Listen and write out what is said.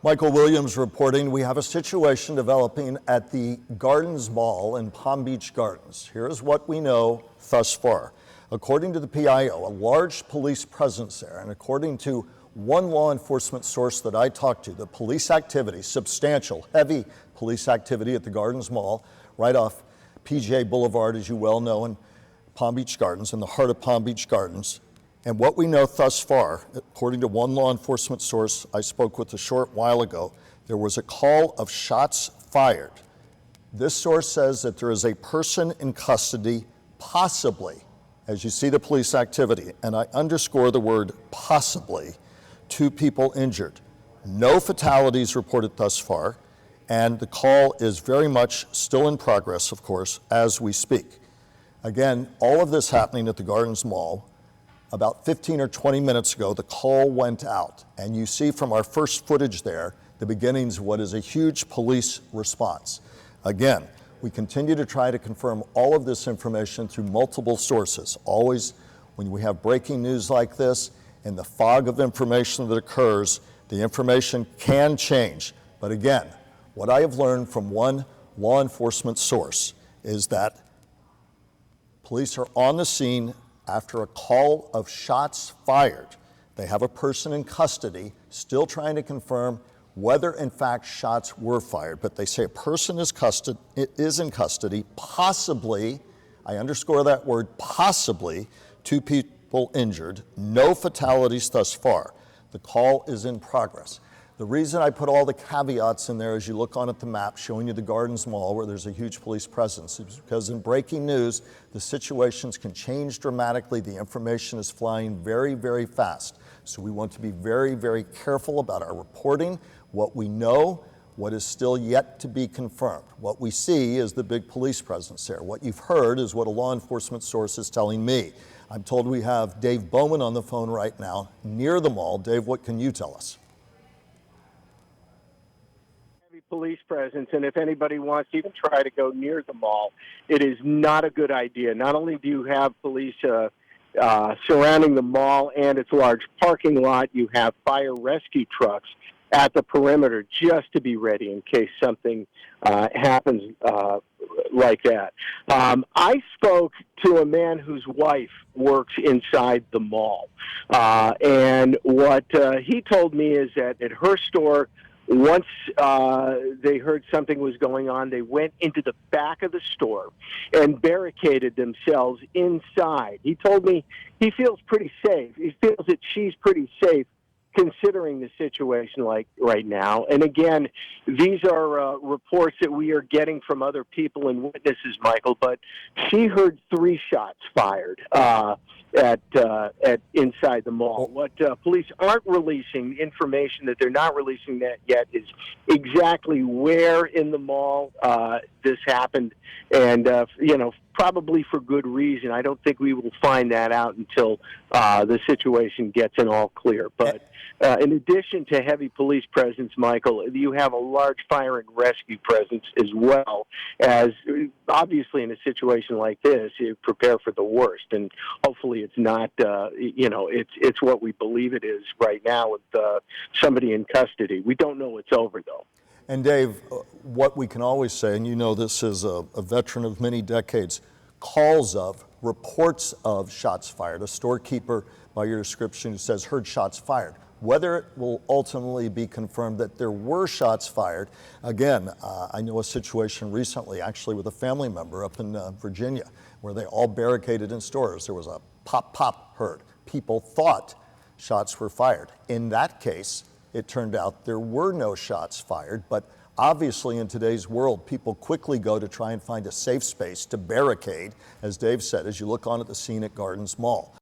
Michael Williams reporting we have a situation developing at the Gardens Mall in Palm Beach Gardens. Here's what we know thus far. According to the PIO, a large police presence there, and according to one law enforcement source that I talked to, the police activity, substantial, heavy police activity at the Gardens Mall, right off PGA Boulevard, as you well know, in Palm Beach Gardens, in the heart of Palm Beach Gardens. And what we know thus far, according to one law enforcement source I spoke with a short while ago, there was a call of shots fired. This source says that there is a person in custody, possibly, as you see the police activity, and I underscore the word possibly, 2 people injured. No fatalities reported thus far, and the call is very much still in progress, of course, as we speak. Again, all of this happening at the Gardens Mall. About 15 or 20 minutes ago, the call went out, and you see from our first footage there the beginnings of what is a huge police response. Again, we continue to try to confirm all of this information through multiple sources. Always, when we have breaking news like this, in the fog of information that occurs, the information can change. But again, what I have learned from one law enforcement source is that police are on the scene after a call of shots fired. They have a person in custody, still trying to confirm whether in fact shots were fired. But they say a person is in custody, possibly, I underscore that word, possibly, 2 people injured, no fatalities thus far. The call is in progress. The reason I put all the caveats in there as you look on at the map showing you the Gardens Mall where there's a huge police presence is because in breaking news, the situations can change dramatically. The information is flying very, very fast. So we want to be very, very careful about our reporting, what we know, what is still yet to be confirmed. What we see is the big police presence there. What you've heard is what a law enforcement source is telling me. I'm told we have Dave Bowman on the phone right now near the mall. Dave, what can you tell us? Police presence, and if anybody wants to even try to go near the mall, it is not a good idea. Not only do you have police surrounding the mall and its large parking lot, you have fire rescue trucks at the perimeter just to be ready in case something happens like that. I spoke to a man whose wife works inside the mall, and what he told me is that at her store, once they heard something was going on, they went into the back of the store and barricaded themselves inside. He told me he feels pretty safe. He feels that she's pretty safe considering the situation like right now. And again, these are reports that we are getting from other people and witnesses, Michael, but she heard 3 shots fired at inside the mall. What police aren't releasing, information that they're not releasing that yet, is exactly where in the mall this happened, and probably for good reason. I don't think we will find that out until the situation gets in all clear. But in addition to heavy police presence, Michael, you have a large fire and rescue presence as well, as obviously in a situation like this, you prepare for the worst, and hopefully it's not, it's what we believe it is right now with somebody in custody. We don't know it's over, though. And Dave, what we can always say, and you know this is a veteran of many decades, calls of, reports of shots fired. A storekeeper, by your description, who says heard shots fired. Whether it will ultimately be confirmed that there were shots fired, again, I know a situation recently, actually with a family member up in Virginia, where they all barricaded in stores. There was a pop, pop heard. People thought shots were fired. In that case, it turned out there were no shots fired, but obviously in today's world, people quickly go to try and find a safe space to barricade, as Dave said, as you look on at the scene at Gardens Mall.